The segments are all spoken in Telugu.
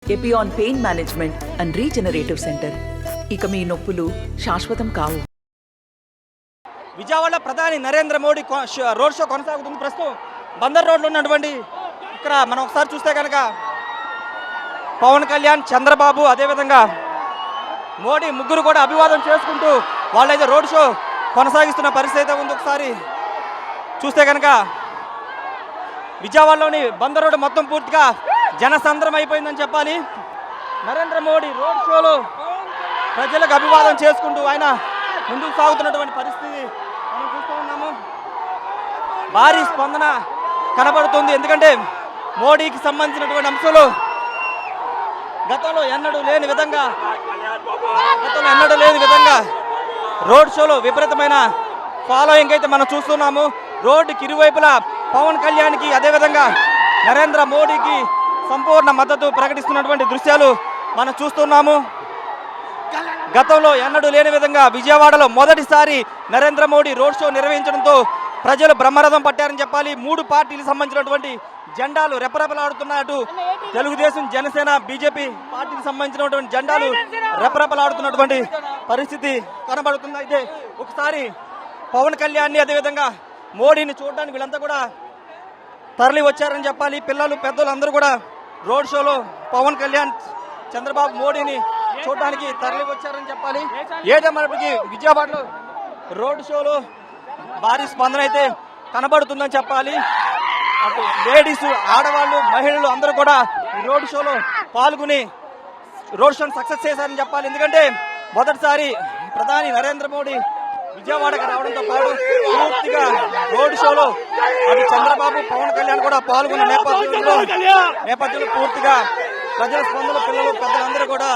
Epione pain management and regenerative centre. ఇక మీ నొప్పులు శాశ్వతం కావు. విజయవాడ ప్రధాని నరేంద్ర మోడీ రోడ్ షో కొనసాగుతుంది. ప్రస్తుతం బందర్ రోడ్లో ఉన్నటువంటి ఇక్కడ మనం ఒకసారి చూస్తే కనుక పవన్ కళ్యాణ్, చంద్రబాబు, అదేవిధంగా మోడీ ముగ్గురు కూడా అభివాదం చేసుకుంటూ వాళ్ళైతే రోడ్ షో కొనసాగిస్తున్న పరిస్థితి అయితే ఉంది. ఒకసారి చూస్తే కనుక విజయవాడలోని బందర్ రోడ్డు మొత్తం పూర్తిగా జనసంద్రం అయిపోయిందని చెప్పాలి. నరేంద్ర మోడీ రోడ్ షోలో ప్రజలకు అభివాదం చేసుకుంటూ ఆయన ముందుకు సాగుతున్నటువంటి పరిస్థితి మనం చూస్తూ ఉన్నాము. భారీ స్పందన కనబడుతుంది. ఎందుకంటే మోడీకి సంబంధించినటువంటి అంశాలు గతంలో ఎన్నడూ లేని విధంగా రోడ్ షోలో విపరీతమైన ఫాలోయింగ్ అయితే మనం చూస్తున్నాము. రోడ్డుకి ఇరువైపులా పవన్ కళ్యాణ్కి, అదేవిధంగా నరేంద్ర మోడీకి సంపూర్ణ మద్దతు ప్రకటిస్తున్నటువంటి దృశ్యాలు మనం చూస్తున్నాము. గతంలో ఎన్నడూ లేని విధంగా విజయవాడలో మొదటిసారి నరేంద్ర మోడీ రోడ్ షో నిర్వహించడంతో ప్రజలు బ్రహ్మరథం పట్టారని చెప్పాలి. మూడు పార్టీలకు సంబంధించినటువంటి జెండాలు రెపరెపలాడుతున్నట్టు తెలుగుదేశం, జనసేన, బీజేపీ పార్టీకి సంబంధించినటువంటి జెండాలు రెపరెపలాడుతున్నటువంటి పరిస్థితి కనబడుతుంది. అయితే ఒకసారి పవన్ కళ్యాణ్ని, అదేవిధంగా మోడీని చూడడానికి వీళ్ళంతా కూడా తరలి వచ్చారని చెప్పాలి. పిల్లలు, పెద్దలు అందరూ కూడా రోడ్ షోలో పవన్ కళ్యాణ్, చంద్రబాబు, మోడీని చూడడానికి తరలి వచ్చారని చెప్పాలి. ఏదేమైనప్పటికీ విజయవాడలో రోడ్ షోలో భారీ స్పందన అయితే కనబడుతుందని చెప్పాలి. అటు లేడీస్, ఆడవాళ్ళు, మహిళలు అందరూ కూడా ఈ రోడ్ షోలో పాల్గొని రోడ్ షోను సక్సెస్ చేశారని చెప్పాలి. ఎందుకంటే మొదటిసారి ప్రధాని నరేంద్ర మోడీ విజయవాడకు రావడంతో పాటు పూర్తిగా రోడ్ షోలో అటు చంద్రబాబు, పవన్ కళ్యాణ్ కూడా పాల్గొన్న నేపథ్యంలో పూర్తిగా ప్రజల స్పందన, పిల్లలు, పెద్దలందరూ కూడా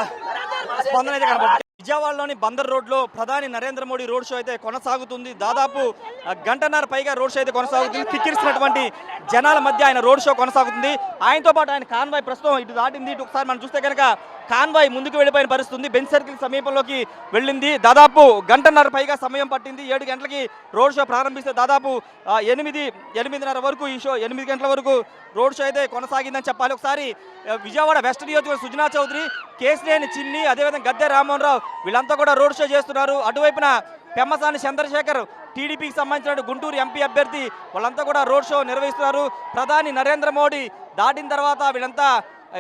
స్పందన అయితే కనబడుతుంది. విజయవాడలోని బందర్ రోడ్లో ప్రధాని నరేంద్ర మోడీ రోడ్ షో అయితే కొనసాగుతుంది. దాదాపు గంటన్నర పైగా రోడ్ షో అయితే కొనసాగుతుంది. కిక్కిరిసినటువంటి జనాల మధ్య ఆయన రోడ్ షో కొనసాగుతుంది. ఆయనతో పాటు ఆయన కాన్వాయ్ ప్రస్తుతం ఇటు దాటింది. ఇటు ఒకసారి మనం చూస్తే కనుక కాన్వాయ్ ముందుకు వెళ్ళిపోయిన పరిస్థితి ఉంది. బెంచ్ సర్కిల్ సమీపంలోకి వెళ్ళింది. దాదాపు గంటన్నర పైగా సమయం పట్టింది. 7 గంటలకి రోడ్ షో ప్రారంభిస్తే దాదాపు 8:30 వరకు ఈ షో 8 గంటల వరకు రోడ్ షో అయితే కొనసాగిందని చెప్పాలి. ఒకసారి విజయవాడ వెస్ట్ నియోజకవర్గం సుజనా చౌదరి, కేసినేని చిన్ని, అదేవిధంగా గద్దె రామ్మోహన్ రావు వీళ్ళంతా కూడా రోడ్ షో చేస్తున్నారు. అటువైపున పెమ్మసాని చంద్రశేఖర్, టీడీపీకి సంబంధించిన గుంటూరు ఎంపీ అభ్యర్థి, వాళ్ళంతా కూడా రోడ్ షో నిర్వహిస్తున్నారు. ప్రధాని నరేంద్ర మోడీ దాటిన తర్వాత వీళ్ళంతా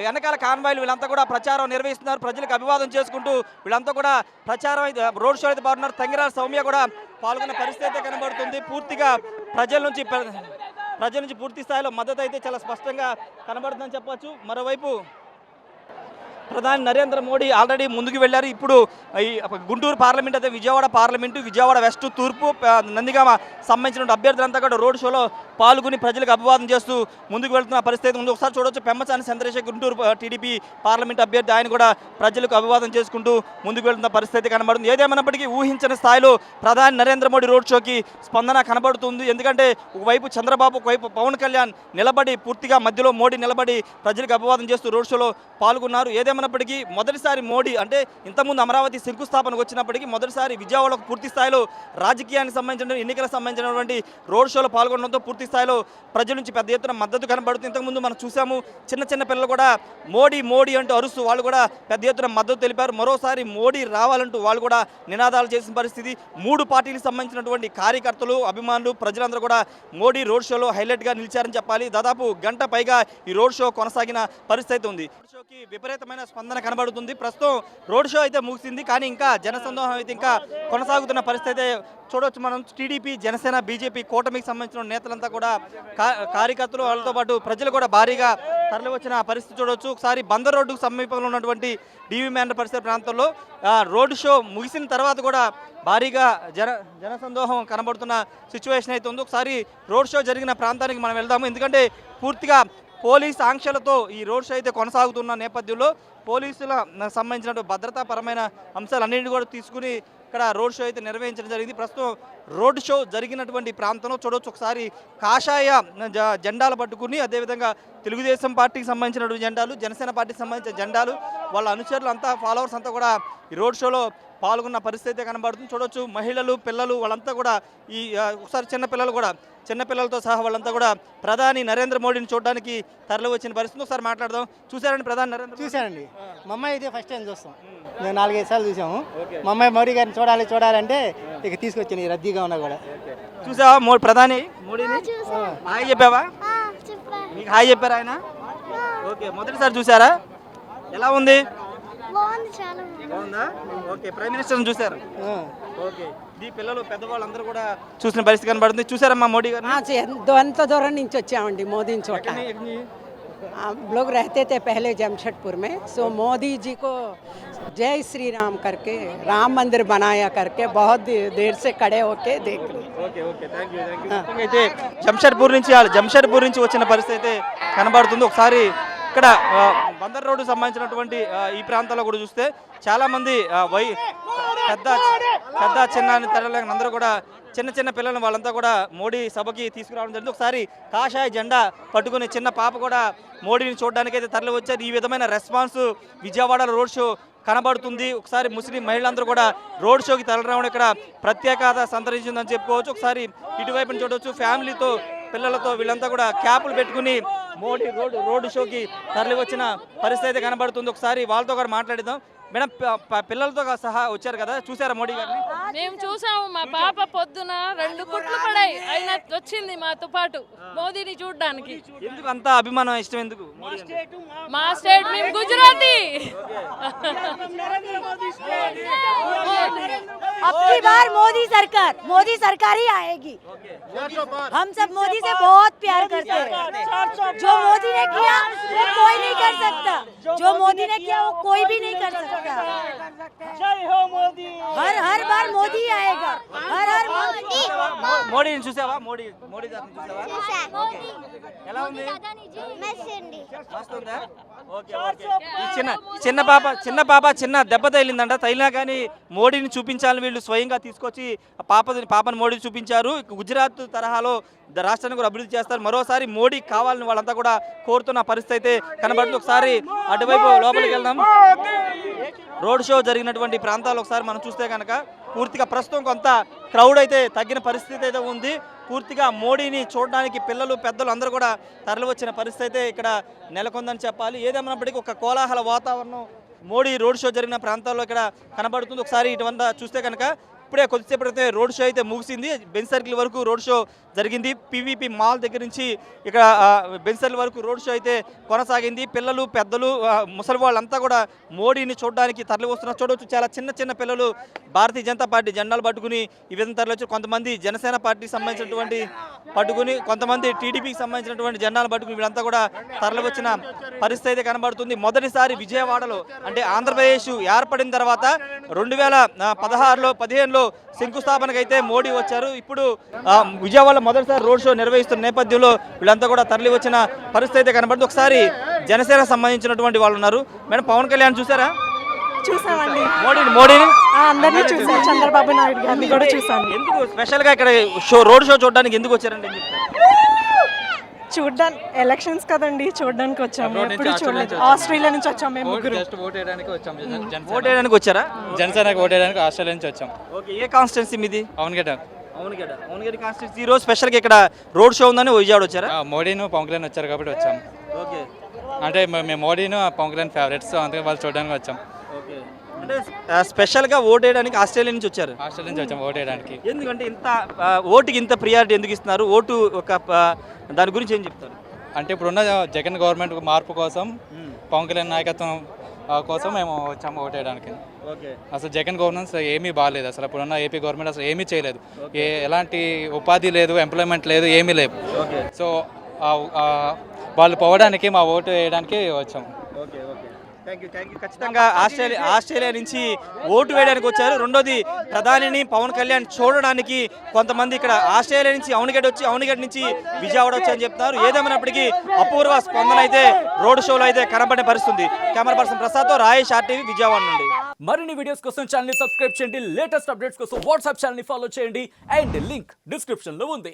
వెనకాల కాన్వాయ్లు వీళ్ళంతా కూడా ప్రచారం నిర్వహిస్తున్నారు. ప్రజలకు అభివాదం చేసుకుంటూ వీళ్ళంతా కూడా ప్రచారం రోడ్ షో అయితే పాల్గొన్నారు. తంగిరాల సౌమ్య కూడా పాల్గొన్న పరిస్థితి అయితే కనబడుతుంది. పూర్తిగా ప్రజల నుంచి పూర్తి స్థాయిలో మద్దతు అయితే చాలా స్పష్టంగా కనబడుతుందని చెప్పొచ్చు. మరోవైపు ప్రధాని నరేంద్ర మోడీ ఆల్రెడీ ముందుకు వెళ్ళారు. ఇప్పుడు ఈ గుంటూరు పార్లమెంట్, అయితే విజయవాడ పార్లమెంటు, విజయవాడ వెస్ట్, తూర్పు, నందిగామ సంబంధించిన అభ్యర్థులంతా కూడా రోడ్ షోలో పాల్గొని ప్రజలకు అభివాదం చేస్తూ ముందుకు వెళ్తున్న పరిస్థితి ఉంది. ఒకసారి చూడవచ్చు పెమ్మసాని చంద్రశేఖర్, గుంటూరు టీడీపీ పార్లమెంట్ అభ్యర్థి, ఆయన కూడా ప్రజలకు అభివాదం చేసుకుంటూ ముందుకు వెళ్తున్న పరిస్థితి కనబడుతుంది. ఏదేమైనప్పటికీ ఊహించని స్థాయిలో ప్రధాని నరేంద్ర మోడీ రోడ్ షోకి స్పందన కనబడుతుంది. ఎందుకంటే ఒకవైపు చంద్రబాబు, ఒకవైపు పవన్ కళ్యాణ్ నిలబడి పూర్తిగా మధ్యలో మోడీ నిలబడి ప్రజలకు అభివాదం చేస్తూ రోడ్ షోలో పాల్గొన్నారు. ఏదేమైనప్పటికీ మొదటిసారి మోడీ, అంటే ఇంతకుముందు అమరావతి శంకుస్థాపనకు వచ్చినప్పటికీ మొదటిసారి విజయవాడకు పూర్తి స్థాయిలో రాజకీయానికి సంబంధించిన, ఎన్నికలకు సంబంధించినటువంటి రోడ్ షోలో పాల్గొనడంతో పూర్తి స్థాయిలో ప్రజల నుంచి పెద్ద ఎత్తున మద్దతు కనబడుతుంది. ఇంతకుముందు మనం చూసాము, చిన్న పిల్లలు కూడా మోడీ అంటూ అరుస్తూ వాళ్ళు కూడా పెద్ద ఎత్తున మద్దతు తెలిపారు. మరోసారి మోడీ రావాలంటూ వాళ్ళు కూడా నినాదాలు చేసిన పరిస్థితి. 3 పార్టీలకు సంబంధించినటువంటి కార్యకర్తలు, అభిమానులు, ప్రజలందరూ కూడా మోడీ రోడ్ షోలో హైలైట్గా నిలిచారని చెప్పాలి. దాదాపు గంట పైగా ఈ రోడ్ షో కొనసాగిన పరిస్థితి ఉంది. రోడ్ షోకి విపరీతమైన స్పందన కనబడుతుంది. ప్రస్తుతం రోడ్ షో అయితే ముగిసింది, కానీ ఇంకా జనసందోహం అయితే ఇంకా కొనసాగుతున్న పరిస్థితి అయితే చూడవచ్చు మనం. టీడీపీ, జనసేన, బీజేపీ కూటమికి సంబంధించిన నేతలంతా కూడా, కార్యకర్తలు, వాళ్ళతో పాటు ప్రజలు కూడా భారీగా తరలి వచ్చిన పరిస్థితి చూడవచ్చు. ఒకసారి బందర్ రోడ్డుకు సమీపంలో ఉన్నటువంటి డీవీ మేనర్ పరిసర ప్రాంతంలో రోడ్ షో ముగిసిన తర్వాత కూడా భారీగా జనసందోహం కనబడుతున్న సిచ్యువేషన్ అయితే ఉంది. ఒకసారి రోడ్ షో జరిగిన ప్రాంతానికి మనం వెళ్దాము. ఎందుకంటే పూర్తిగా పోలీస్ ఆంక్షలతో ఈ రోడ్ షో అయితే కొనసాగుతున్న నేపథ్యంలో పోలీసుల సంబంధించిన భద్రతాపరమైన అంశాలన్నింటినీ కూడా తీసుకుని ఇక్కడ రోడ్ షో అయితే నిర్వహించడం జరిగింది. ప్రస్తుతం రోడ్ షో జరిగినటువంటి ప్రాంతంలో చూడవచ్చు. ఒకసారి కాషాయ జెండాలు పట్టుకుని, అదేవిధంగా తెలుగుదేశం పార్టీకి సంబంధించినటువంటి జెండాలు, జనసేన పార్టీకి సంబంధించిన జెండాలు, వాళ్ళ అనుచరులు అంతా ఫాలోవర్స్ అంతా కూడా ఈ రోడ్ షోలో పాల్గొన్న పరిస్థితి అయితే కనబడుతుంది. చూడొచ్చు మహిళలు పిల్లలు వాళ్ళంతా కూడా ఈ ఒకసారి చిన్నపిల్లలతో సహా వాళ్ళంతా కూడా ప్రధాని నరేంద్ర మోడీని చూడడానికి తరలి వచ్చిన పరిస్థితి. ఒకసారి మాట్లాడదాం. చూసారండి ప్రధాని నరేంద్ర మోడీ? చూశానండి. మా అమ్మాయి అయితే ఫస్ట్ టైం చూస్తాం. మేము 4-5 సార్లు చూసాము. మా అమ్మాయి మోడీ గారిని చూడాలంటే ఇక తీసుకొచ్చాను, ఈ రద్దీగా ఉన్నా కూడా. చూసావా ప్రధాని మోడీని? హాయ్ చెప్పావా? మీకు హాయ్ చెప్పారా ఆయన? ఓకే, మొదటిసారి చూసారా? ఎలా ఉంది? బాగుందా? ఓకే, ప్రైమ్ మినిస్టర్ని చూసారు. ఓకే, ఈ పిల్లలు పెద్దవాళ్ళు అందరూ కూడా చూసిన పరిస్థితి కనబడుతుంది. చూసారమ్మా మోడీ గారు? ఎంత దూరం నుంచి వచ్చామండి మోదీని చూడ. हम लोग रहते थे पहले जमशेदपुर में, सो मोदी जी को जय श्री राम करके राम मंदिर बनाया करके बहुत देर से खड़े होके देख रहे. Okay okay, thank you. అయితే జంషెడ్పూర్ నుంచి వచ్చిన పరిస్థితి అయితే కనబడుతుంది. ఒకసారి ఇక్కడ బందర్ రోడ్డు సంబంధించినటువంటి ఈ ప్రాంతాల్లో కూడా చూస్తే చాలా మంది పెద్ద చిన్న తరలిన అందరూ కూడా చిన్న పిల్లలను వాళ్ళంతా కూడా మోడీ సభకి తీసుకురావడం జరిగింది. ఒకసారి కాషాయ జెండా పట్టుకుని చిన్న పాప కూడా మోడీని చూడడానికి అయితే తరలి వచ్చారు. ఈ విధమైన రెస్పాన్స్ విజయవాడలో రోడ్ షో కనబడుతుంది. ఒకసారి ముస్లిం మహిళలందరూ కూడా రోడ్ షోకి తరలిరావడం ఇక్కడ ప్రత్యేకత సంతరించిందని చెప్పుకోవచ్చు. ఒకసారి ఇటువైపుని చూడవచ్చు, ఫ్యామిలీతో పిల్లలతో వీళ్ళంతా కూడా క్యాపులు పెట్టుకుని మోడీ రోడ్ షోకి తరలి వచ్చిన పరిస్థితి అయితే కనబడుతుంది. ఒకసారి వాళ్ళతో కూడా మాట్లాడిద్దాం. మేడం, పిల్లలతో సహా వచ్చారు కదా, చూసారా మోడీ గారిని? మేము చూసాము. మా పాప పొద్దున 2 కుట్లు పడాయి, అయినా వచ్చింది మాతో పాటు మోదీని చూడడానికి. ఎందుకు అంత అభిమానం, ఇష్టం ఎందుకు? మా స్టేట్ మేము గుజరాతీ. अब की बार मोदी सरकार ही आएगी. हम सब मोदी से बहुत प्यार करते हैं. जो मोदी ने किया वो कोई नहीं कर सकता. जो मोदी ने किया वो कोई भी नहीं कर सकता. हर बार मोदी आएगा. हर मोदी. మోడీని చూసావా? మోడీ గారిని చూసావా? ఎలా ఉంది? మస్తు ఉందా? Okay okay. ఈ చిన్న పాప చిన్న దెబ్బ తగిలిందంట. తగిలినా కానీ మోడీని చూపించాలని వీళ్ళు స్వయంగా తీసుకొచ్చి పాపను మోడీ చూపించారు. గుజరాత్ తరహాలో రాష్ట్రాన్ని కూడా అభివృద్ధి చేస్తారు. మరోసారి మోడీ కావాలని వాళ్ళంతా కూడా కోరుతున్న పరిస్థితి అయితే కనబడుతుంది. ఒకసారి అటువైపు లోపలికి వెళ్దాం. రోడ్ షో జరిగినటువంటి ప్రాంతాలు ఒకసారి మనం చూస్తే కనుక పూర్తిగా ప్రస్తుతం కొంత క్రౌడ్ అయితే తగ్గిన పరిస్థితి అయితే ఉంది. పూర్తిగా మోడీని చూడడానికి పిల్లలు పెద్దలు అందరూ కూడా తరలి వచ్చిన పరిస్థితి అయితే ఇక్కడ నెలకొందని చెప్పాలి. ఏదేమైనప్పటికీ ఒక కోలాహల వాతావరణం మోడీ రోడ్ షో జరిగిన ప్రాంతాల్లో ఇక్కడ కనబడుతుంది. ఒకసారి ఇటువంతా చూస్తే కనుక ఇప్పుడే కొద్దిసేపటితే రోడ్ షో అయితే ముగిసింది. బెంజ్ సర్కిల్ వరకు రోడ్ షో జరిగింది. పీవీపీ మాల్ దగ్గర నుంచి ఇక్కడ బెంజ్ సర్కిల్ వరకు రోడ్ షో అయితే కొనసాగింది. పిల్లలు పెద్దలు ముసలి వాళ్ళంతా కూడా మోడీని చూడడానికి తరలి వస్తున్నారు. చూడవచ్చు, చాలా చిన్న పిల్లలు భారతీయ జనతా పార్టీ జెండాలు పట్టుకుని ఈ విధంగా తరలి వచ్చి, కొంతమంది జనసేన పార్టీకి సంబంధించినటువంటి పట్టుకుని, కొంతమంది టీడీపీకి సంబంధించినటువంటి జెండాలు పట్టుకుని వీళ్ళంతా కూడా తరలి వచ్చిన పరిస్థితి అయితే కనబడుతుంది. మొదటిసారి విజయవాడలో అంటే ఆంధ్రప్రదేశ్ ఏర్పడిన తర్వాత 2015లో శంకుస్థాపనకు అయితే మోడీ వచ్చారు. ఇప్పుడు విజయవాడలో మొదటిసారి రోడ్ షో నిర్వహిస్తున్న నేపథ్యంలో వీళ్ళంతా కూడా తరలి వచ్చిన పరిస్థితి అయితే కనబడుతుంది. ఒకసారి జనసేన సంబంధించినటువంటి వాళ్ళు ఉన్నారు. మేడం, పవన్ కళ్యాణ్ చూసారా? చూసామండి. మోడీని అందరినీ చూసాం. చంద్రబాబు నాయుడు గారిని కూడా చూసాను. ఎందుకు స్పెషల్గా ఇక్కడ రోడ్ షో చూడడానికి ఎందుకు వచ్చారండి? చూడ్డానికి ఎలక్షన్స్ కదండి, చూడడానికి వచ్చాము. ఎప్పుడు చూడలేదు. ఆస్ట్రేలియా నుంచి వచ్చాము మేము ముగ్గురు. ఓట్ వేయడానికి వచ్చారా? జనసేనకి ఓట్ వేయడానికి ఆస్ట్రేలియా నుంచి వచ్చాం. ఓకే, ఏ కాన్స్టిట్యున్సీ మీది? అవునగడ్డ కాన్స్టిట్యున్సీ. ఈరోజు స్పెషల్గా ఇక్కడ రోడ్ షో ఉందని విజయవాడ వచ్చారా? మోడీను పవన్ కళ్యాణ్ వచ్చారు కాబట్టి వచ్చాం. ఓకే, అంటే మేము మోడీను పవన్ కళ్యాణ్ ఫేవరెట్స్, అందుకే వాళ్ళు చూడడానికి వచ్చాం. ఓకే, అంటే స్పెషల్గా ఓట్ వేయడానికి ఆస్ట్రేలియా నుంచి వచ్చారు? ఆస్ట్రేలియా నుంచి వచ్చాం ఓట్ వేయడానికి. ఎందుకంటే ఇంత ఓటుకి ఇంత ప్రియారిటీ ఎందుకు ఇస్తున్నారు? ఓటు ఒక దాని గురించి ఏం చెప్తారు? అంటే ఇప్పుడున్న జగన్ గవర్నమెంట్ మార్పు కోసం, పవన్ కళ్యాణ్ నాయకత్వం కోసం మేము వచ్చాము ఓట్ వేయడానికి. ఓకే, అసలు జగన్ గవర్నెన్స్ ఏమీ బాగాలేదు. అసలు ఇప్పుడున్న ఏపీ గవర్నమెంట్ అసలు ఏమీ చేయలేదు. ఎలాంటి ఉపాధి లేదు, ఎంప్లాయ్మెంట్ లేదు, ఏమీ లేవు. సో వాళ్ళు పోవడానికి మా ఓటు వేయడానికి వచ్చాము. Okay okay, thank you. ఖచ్చితంగా ఆస్ట్రేలియా నుంచి ఓటు వేయడానికి వచ్చారు. రెండోది, ప్రధానిని పవన్ కళ్యాణ్ చూడడానికి కొంతమంది ఇక్కడ ఆస్ట్రేలియా నుంచి అవనిగడ్డ నుంచి విజయవాడ వచ్చాయని చెప్తున్నారు. ఏదేమైనప్పటికీ అపూర్వ స్పందన అయితే రోడ్ షోలో అయితే కనబడే పరిస్థితుంది. Camera person ప్రసాద్తో Rayesh, RTV, Vijayawada నుండి. మరిన్ని వీడియోస్ కోసం ఛానల్ ని సబ్స్క్రైబ్ చేయండి. లేటెస్ట్ అప్డేట్స్ కోసం వాట్సాప్ ఛానల్ ని ఫాలో చేయండి. అండ్ లింక్ డిస్క్రిప్షన్ లో ఉంది.